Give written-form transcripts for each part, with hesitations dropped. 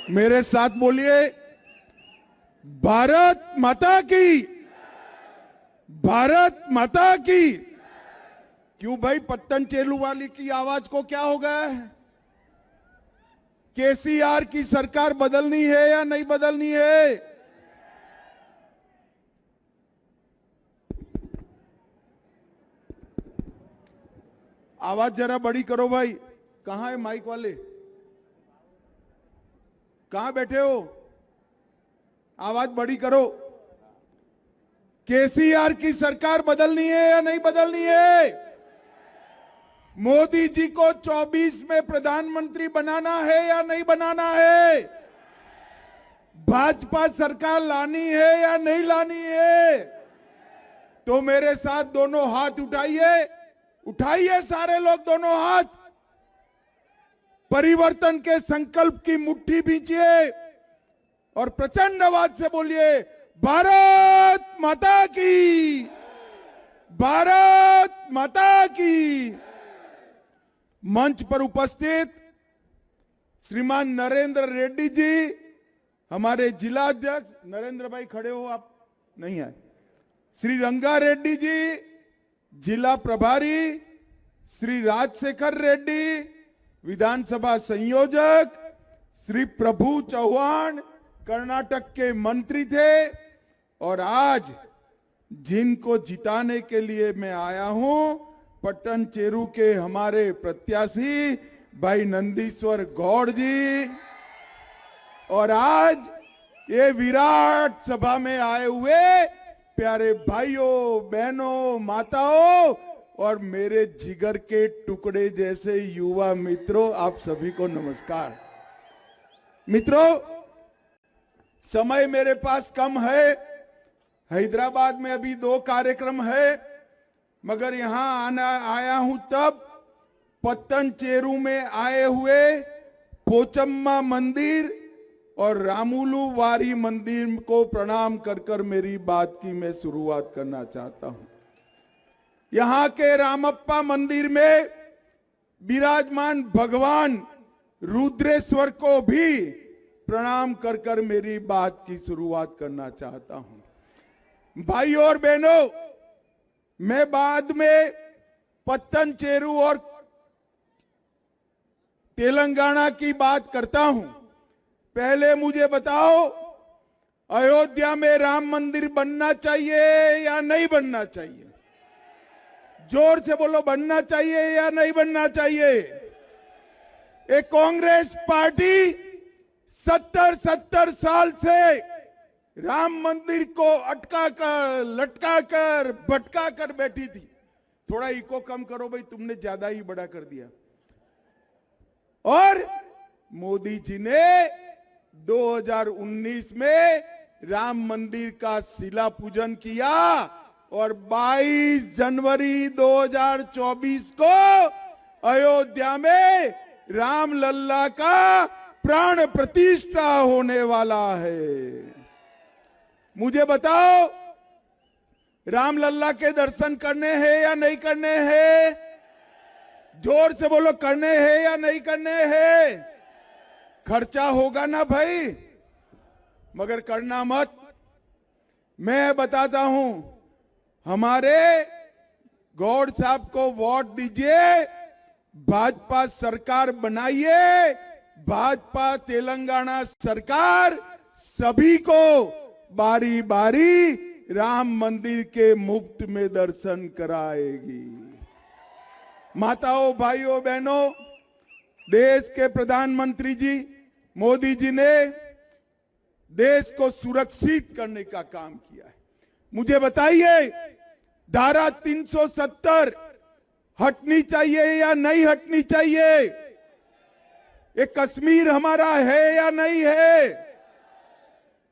मेरे साथ बोलिए, भारत माता की, भारत माता की। क्यों भाई, पत्तन चेलू वाली की आवाज को क्या हो गया है? केसीआर की सरकार बदलनी है या नहीं बदलनी है? आवाज जरा बड़ी करो भाई। कहां है माइक वाले? कहां बैठे हो? आवाज बड़ी करो। केसीआर की सरकार बदलनी है या नहीं बदलनी है? मोदी जी को 24 में प्रधानमंत्री बनाना है या नहीं बनाना है? भाजपा सरकार लानी है या नहीं लानी है? तो मेरे साथ दोनों हाथ उठाइए, उठाइए सारे लोग दोनों हाथ। परिवर्तन के संकल्प की मुट्ठी भींचिए और प्रचंड आवाज से बोलिए, भारत माता की, भारत माता की। मंच पर उपस्थित श्रीमान नरेंद्र रेड्डी जी, हमारे जिला अध्यक्ष। नरेंद्र भाई खड़े हो, आप नहीं आए। श्री रंगा रेड्डी जी जिला प्रभारी, श्री राजशेखर रेड्डी विधानसभा संयोजक, श्री प्रभु चौहान कर्नाटक के मंत्री थे, और आज जिनको जिताने के लिए मैं आया हूं, पट्टन चेरू के हमारे प्रत्याशी भाई नंदीश्वर गौड़ जी। और आज ये विराट सभा में आए हुए प्यारे भाइयों बहनों माताओं और मेरे जिगर के टुकड़े जैसे युवा मित्रों, आप सभी को नमस्कार। मित्रों, समय मेरे पास कम है। हैदराबाद में अभी 2 कार्यक्रम है, मगर यहां आया हूं तब पत्तन चेरू में आए हुए पोचम्मा मंदिर और रामुलु वारी मंदिर को प्रणाम कर कर मेरी बात की मैं शुरुआत करना चाहता हूं। यहां के रामप्पा मंदिर में विराजमान भगवान रुद्रेश्वर को भी प्रणाम कर कर मेरी बात की शुरुआत करना चाहता हूं। भाइयों और बहनों, मैं बाद में पत्तन चेरू और तेलंगाना की बात करता हूं। पहले मुझे बताओ, अयोध्या में राम मंदिर बनना चाहिए या नहीं बनना चाहिए? जोर से बोलो, बनना चाहिए या नहीं बनना चाहिए? एक कांग्रेस पार्टी 70 साल से राम मंदिर को अटका कर, लटका कर, भटका कर बैठी थी। थोड़ा इको कम करो भाई, तुमने ज्यादा ही बड़ा कर दिया। और मोदी जी ने 2019 में राम मंदिर का शिला पूजन किया और 22 जनवरी 2024 को अयोध्या में राम लल्ला का प्राण प्रतिष्ठा होने वाला है। मुझे बताओ, राम लल्ला के दर्शन करने हैं या नहीं करने हैं? जोर से बोलो, करने हैं या नहीं करने हैं? खर्चा होगा ना भाई, मगर करना मत। मैं बताता हूं, हमारे गौड़ साहब को वोट दीजिए, भाजपा सरकार बनाइए। भाजपा तेलंगाना सरकार सभी को बारी बारी राम मंदिर के मुफ्त में दर्शन कराएगी। माताओं, भाइयों, बहनों, देश के प्रधानमंत्री जी मोदी जी ने देश को सुरक्षित करने का काम किया है। मुझे बताइए, धारा 370 हटनी चाहिए या नहीं हटनी चाहिए? ये कश्मीर हमारा है या नहीं है?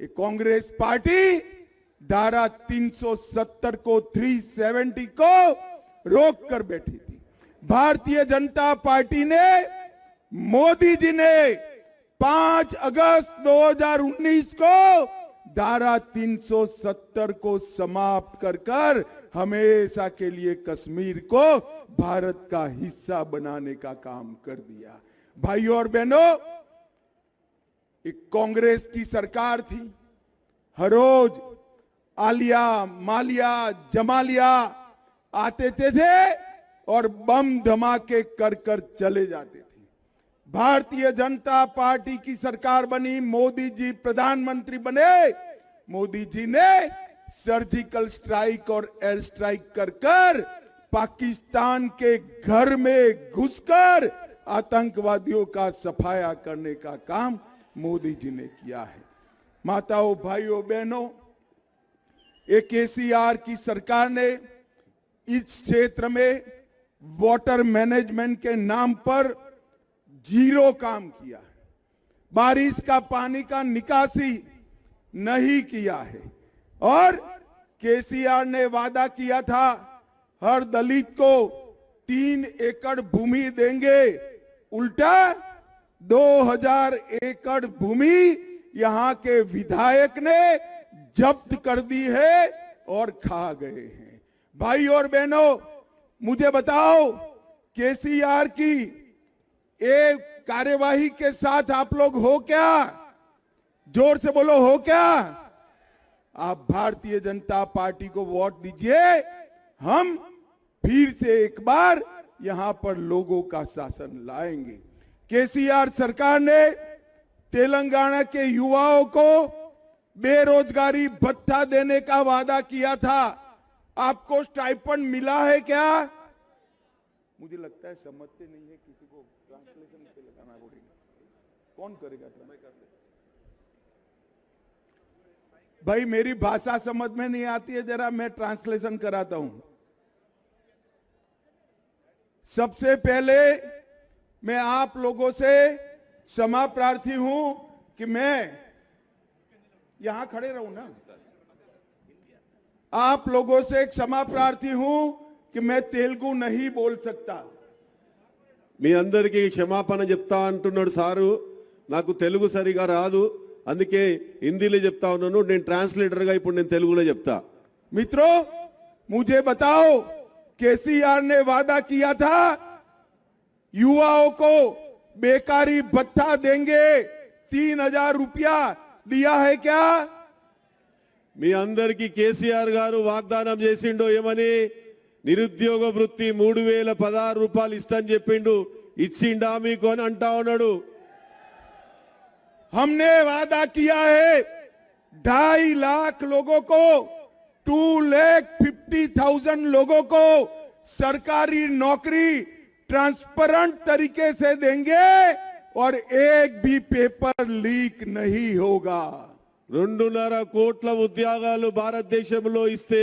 ये कांग्रेस पार्टी धारा 370 को 370 को रोक कर बैठी थी। भारतीय जनता पार्टी ने, मोदी जी ने 5 अगस्त 2019 को धारा 370 को समाप्त कर कर हमेशा के लिए कश्मीर को भारत का हिस्सा बनाने का काम कर दिया। भाइयों और बहनों, एक कांग्रेस की सरकार थी। हर रोज आलिया, मालिया, जमालिया आते थे और बम धमाके कर कर चले जाते थे। भारतीय जनता पार्टी की सरकार बनी, मोदी जी प्रधानमंत्री बने। मोदी जी ने सर्जिकल स्ट्राइक और एयर स्ट्राइक कर कर पाकिस्तान के घर में घुसकर आतंकवादियों का सफाया करने का काम मोदी जी ने किया है। माताओं, भाइयों, बहनों, केसीआर की सरकार ने इस क्षेत्र में वाटर मैनेजमेंट के नाम पर जीरो काम किया है। बारिश का पानी का निकासी नहीं किया है और केसीआर ने वादा किया था हर दलित को 3 एकड़ भूमि देंगे। उल्टा 2000 एकड़ भूमि यहां के विधायक ने जब्त कर दी है और खा गए हैं। भाई और बहनों, मुझे बताओ, केसीआर की एक कार्यवाही के साथ आप लोग हो क्या? जोर से बोलो, हो क्या? आप भारतीय जनता पार्टी को वोट दीजिए। हम फिर से एक बार यहां पर लोगों का शासन लाएंगे। केसीआर सरकार ने तेलंगाना के युवाओं को बेरोजगारी भत्ता देने का वादा किया था। आपको स्टाइपेंड मिला है क्या? मुझे लगता है समझते नहीं है, किसी को ट्रांसलेशन पे लगाना पड़ेगा। कौन करेगा? भाई, मेरी भाषा समझ में नहीं आती है, जरा मैं ट्रांसलेशन कराता हूं। सबसे पहले मैं आप लोगों से क्षमा प्रार्थी हूं कि मैं यहां खड़े रहूं ना। आप लोगों से क्षमा प्रार्थी हूं कि मैं तेलुगु नहीं बोल सकता। మీ అందరికీ క్షమాపణ చెప్తా అంటున్నాడు సారు. నాకు తెలుగు సరిగా రాదు, అందుకే హిందీలో చెప్తా ఉన్నాను. నేను ట్రాన్స్లేటర్ గా ఇప్పుడు నేను తెలుగులో చెప్తా. मित्रों, मुझे बताओ, केसीआर ने वादा किया था युवाओं को बेकारी भत्ता देंगे, 3000 रुपया दिया है क्या? మీ అందరికీ కేసీఆర్ గారు వాగ్దానం చేసిండు ఏమని? నిరుద్యోగ వృత్తి 3016 రూపాయలు ఇస్తాని చెప్పిండు. ఇచ్చిండా మీకు అని అంటా ఉన్నాడు. हमने वादा किया है 2.5 लाख लोगों को, 2,50,000 लोगों को सरकारी नौकरी ट्रांसपेरेंट तरीके से देंगे और एक भी पेपर लीक नहीं होगा। 2.5 కోట్ల ఉద్యోగాలు భారతదేశంలో ఇస్తే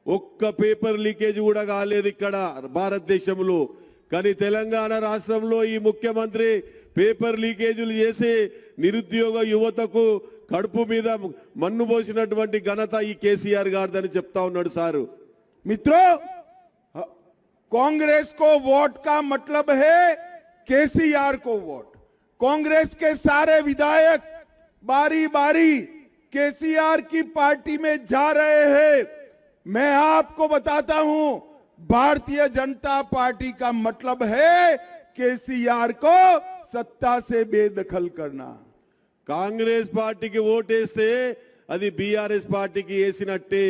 ఒక్క పేపర్ లీకేజ్ కూడా కాలేదు ఇక్కడ భారతదేశంలో. కానీ తెలంగాణ రాష్ట్రంలో ఈ ముఖ్యమంత్రి పేపర్ లీకేజీలు చేసి నిరుద్యోగ యువతకు కడుపు మీద మన్ను పోసినటువంటి ఘనత ఈ కేసీఆర్ గారిదని చెప్తా ఉన్నాడు సారు. मित्रों, कांग्रेस को वोट का मतलब है केसीआर को वोट। कांग्रेस के सारे विधायक बारी बारी केसीआर की पार्टी में जा रहे हैं। मैं आपको बताता हूं, भारतीय जनता पार्टी का मतलब है केसीआर को सत्ता से बेदखल करना। కాంగ్రెస్ పార్టీకి ఓటేస్తే అది బీఆర్ఎస్ పార్టీకి వేసినట్టే.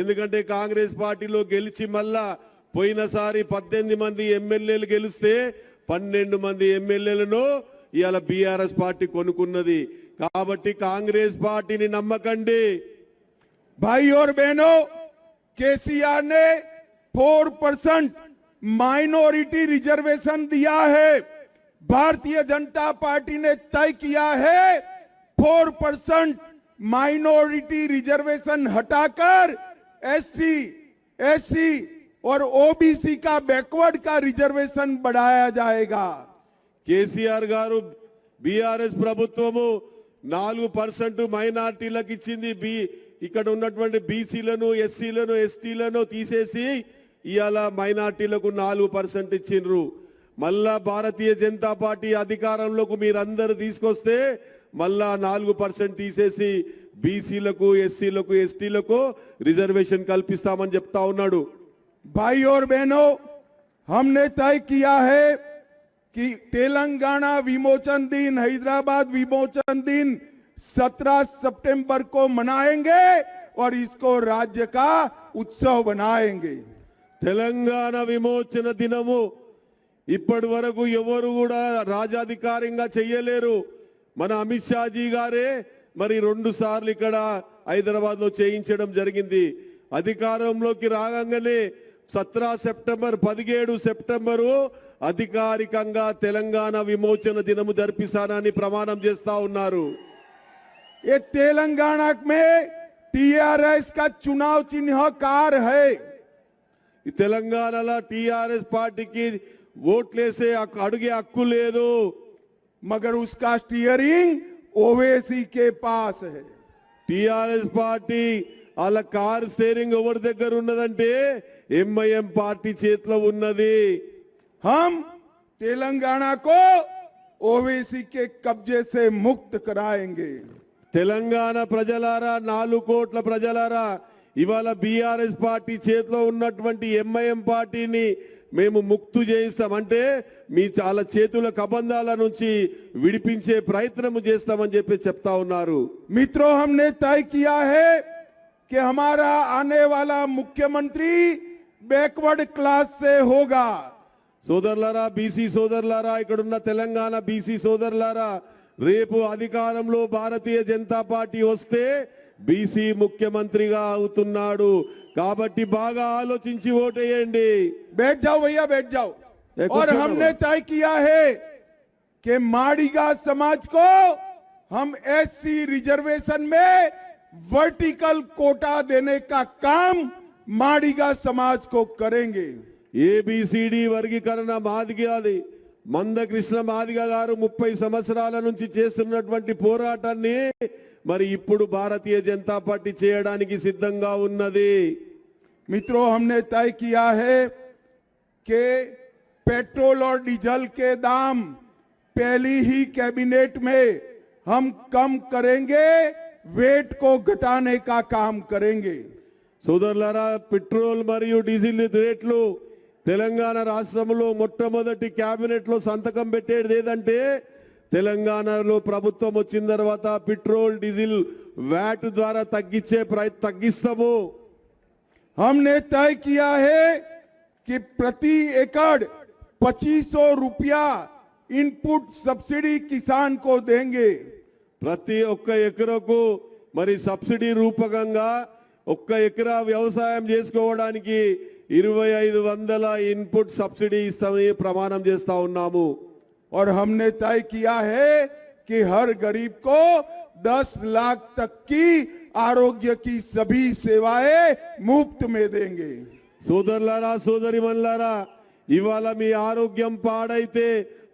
ఎందుకంటే కాంగ్రెస్ పార్టీలో గెలిచి మళ్ళా పోయినసారి 18 మంది ఎమ్మెల్యేలు గెలిస్తే 12 మంది ఎమ్మెల్యేలను ఇవాళ బీఆర్ఎస్ పార్టీ కొనుక్కున్నది. కాబట్టి కాంగ్రెస్ పార్టీని నమ్మకండి. भाई और बहनों, केसीआर ने 4% माइनॉरिटी रिजर्वेशन दिया है। भारतीय जनता पार्टी ने तय किया है 4% माइनॉरिटी रिजर्वेशन हटाकर एसटी, एससी और ओबीसी का बैकवर्ड का रिजर्वेशन बढ़ाया जाएगा। కేసీఆర్ గారు బీఆర్ఎస్ ప్రభుత్వము 4% మైనారిటీలకు ఇచ్చింది. ఇక్కడ ఉన్నటువంటి బీసీలను, ఎస్సీలను, ఎస్టీలను తీసేసి ఇవాళ మైనారిటీలకు 4% ఇచ్చిండ్రు. మళ్ళా భారతీయ జనతా పార్టీ అధికారంలోకి మీరందరూ తీసుకొస్తే మళ్ళా 4% తీసేసి బీసీలకు, ఎస్సీలకు, ఎస్టీలకు రిజర్వేషన్ కల్పిస్తామని చెప్తా ఉన్నాడు. भाई और बहनों, हमने तय किया है कि तेलंगाना विमोचन दिन, हैदराबाद विमोचन दिन 17 सितंबर को मनाएंगे और इसको राज्य का उत्सव बनाएंगे। తెలంగాణ విమోచన దినము ఇప్పటి వరకు ఎవరు కూడా రాజాధికారంగా చెయ్యలేరు. మన అమిత్ షాజీ గారే మరి 2 సార్లు ఇక్కడ హైదరాబాద్ లో చేయించడం జరిగింది. అధికారంలోకి రాగానే 17 సెప్టెంబర్ 17 సెప్టెంబరు అధికారికంగా తెలంగాణ విమోచన దినము జరిపిస్తానని ప్రమాణం చేస్తా ఉన్నారు. ये तेलंगाना में टीआरएस का चुनाव चिन्ह कार है। ఈ తెలంగాణలో టిఆర్ఎస్ పార్టీకి ఓట్లేసే అడిగే హక్కు లేదు. मगर उसका स्टीयरिंग ओवैसी के पास है। టిఆర్ఎస్ పార్టీ వాళ్ళ కార్ స్టీరింగ్ ఎవరి దగ్గర ఉన్నదంటే ఎంఐఎం పార్టీ చేతిలో ఉన్నది. हम तेलंगाना को ओवैसी के कब्जे से मुक्त कराएंगे। తెలంగాణ ప్రజలారా, 4 కోట్ల ప్రజలారా, ఇవాళ బీఆర్ఎస్ పార్టీ చేతిలో ఉన్నటువంటి ఎంఐఎం పార్టీని మేము ముక్తు చేయిస్తాం. అంటే మీ చాలా చేతుల కబంధాల నుంచి విడిపించే ప్రయత్నం చేస్తామని చెప్పి చెప్తా ఉన్నారు. मित्रों, हमने तय किया है कि हमारा आने वाला मुख्यमंत्री बैकवर्ड क्लास से होगा। సోదరులారా, బీసీ సోదరులారా, ఇక్కడున్న తెలంగాణ బీసీ సోదరులారా, రేపు అధికారంలో భారతీయ జనతా పార్టీ వస్తే బీసీ ముఖ్యమంత్రిగా అవుతున్నాడు. కాబట్టి బాగా ఆలోచించి ఓటేయండి. बैठ जाओ भैया, बैठ जाओ। और हमने तय किया है कि माड़ीगा समाज को हम एससी रिजर्वेशन में वर्टिकल कोटा देने का काम माड़ीगा समाज को करेंगे। ఏబిసిడి వర్గీకరణ మాదిగది మందకృష్ణ మాదిగ గారు 30 సంవత్సరాల నుంచి చేస్తున్నటువంటి పోరాటాన్ని మరి ఇప్పుడు భారతీయ జనతా పార్టీ చేయడానికి సిద్ధంగా ఉన్నది. मित्रों, हमने तय किया है कि पेट्रोल और डीजल के दाम पहली ही कैबिनेट में हम कम करेंगे, वेट को घटाने का काम करेंगे। సోదరులారా, పెట్రోల్ మరియు డీజిల్ రేట్లు తెలంగాణ రాష్ట్రంలో మొట్టమొదటి కేబినెట్ లో సంతకం పెట్టేది ఏదంటే తెలంగాణలో ప్రభుత్వం వచ్చిన తర్వాత పెట్రోల్ డీజిల్ వ్యాట్ ద్వారా తగ్గిస్తాము. हमने तय किया है कि प्रति एकड़ 2500 रुपया इनपुट सब्सिडी किसान को देंगे। ప్రతి ఒక్క ఎకరకు మరి సబ్సిడీ రూపకంగా ఒక్క ఎకరా వ్యవసాయం చేసుకోవడానికి 2500 ఇన్పుట్ సబ్సిడీ ఇస్తామని ప్రమాణం చేస్తా ఉన్నాము. और हमने तय किया है कि हर गरीब को 10 लाख तक की आरोग्य की सभी सेवाएं मुफ्त में देंगे। సోదరులారా, సోదరిమణులారా, ఇవాళ మీ ఆరోగ్యం పాడైతే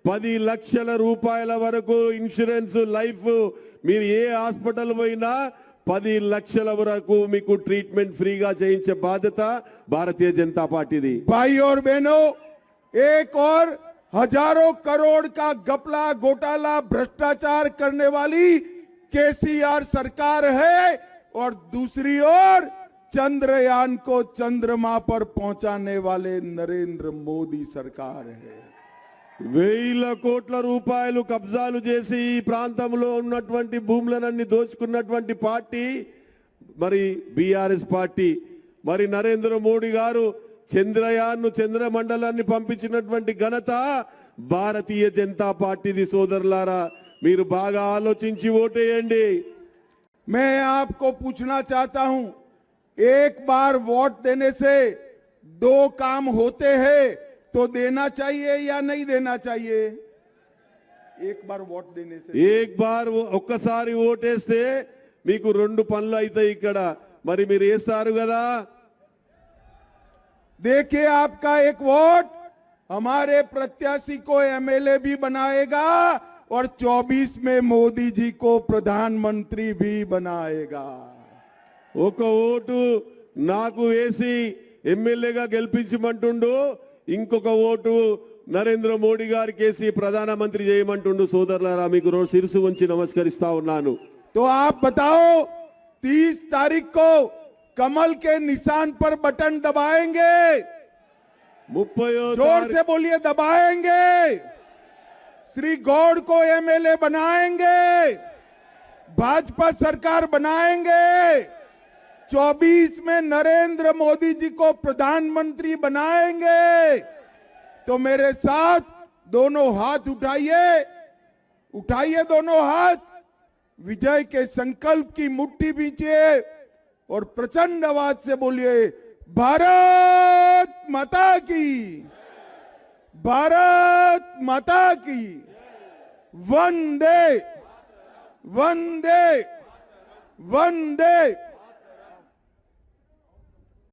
10 లక్షల రూపాయల వరకు ఇన్సూరెన్స్ లైఫ్, మీరు ఏ హాస్పిటల్ పోయినా 10 లక్షల వరకు మీకు ట్రీట్మెంట్ ఫ్రీగా చేయించే బాధ్యత భారతీయ జనతా పార్టీది. भाई और बहनों, एक और हजारों करोड़ का घपला, घोटाला, भ्रष्टाचार करने वाली केसीआर सरकार है और दूसरी ओर चंद्रयान को चंद्रमा पर पहुंचाने वाले नरेंद्र मोदी सरकार है। 1000 కోట్ల రూపాయలు కబ్జాలు చేసి ఈ ప్రాంతంలో ఉన్నటువంటి భూములన్నీ దోచుకున్నటువంటి పార్టీ మరి బీఆర్ఎస్ పార్టీ. మరి నరేంద్ర మోడీ గారు చంద్రయాన్ చంద్రమండలాన్ని పంపించినటువంటి ఘనత భారతీయ జనతా పార్టీది. సోదరులారా, మీరు బాగా ఆలోచించి ఓటేయండి. मैं आपको पूछना चाहता हूं, एक बार वोट देने से 2 काम होते हैं तो देना चाहिए या नहीं देना चाहिए? एक बार वोट देने से ఏక్ బార్ ఒక్కసారి ఓటేస్తే మీకు 2 పనులు అవుతాయి ఇక్కడ. మరి మీరు వేస్తారు కదా. देखिए, आपका एक वोट हमारे प्रत्याशी को एमएलए भी बनाएगा और 24 में मोदी जी को प्रधानमंत्री भी बनाएगा। ఒక ఓటు నాకు వేసి ఎమ్మెల్యేగా గెలిపించమంటుండు, ఇంకొక ఓటు నరేంద్ర మోడీ గారికి వేసి ప్రధానమంత్రి చేయమంటుండు. సోదరులారా, మీకు శిరసు వంచి నమస్కరిస్తా ఉన్నాను. तो आप बताओ, 30 तारीख को कमल के निशान पर बटन दबाएंगे? 30వ जोर से बोलिए, दबाएंगे? श्री गौड़ को एमएलए बनाएंगे, भाजपा सरकार बनाएंगे, 24 में नरेंद्र मोदी जी को प्रधानमंत्री बनाएंगे। तो मेरे साथ दोनों हाथ उठाइए, उठाइए दोनों हाथ, विजय के संकल्प की मुट्ठी बींचिए और प्रचंड आवाज से बोलिए, भारत माता की, भारत माता की, वंदे वंदे वंदे।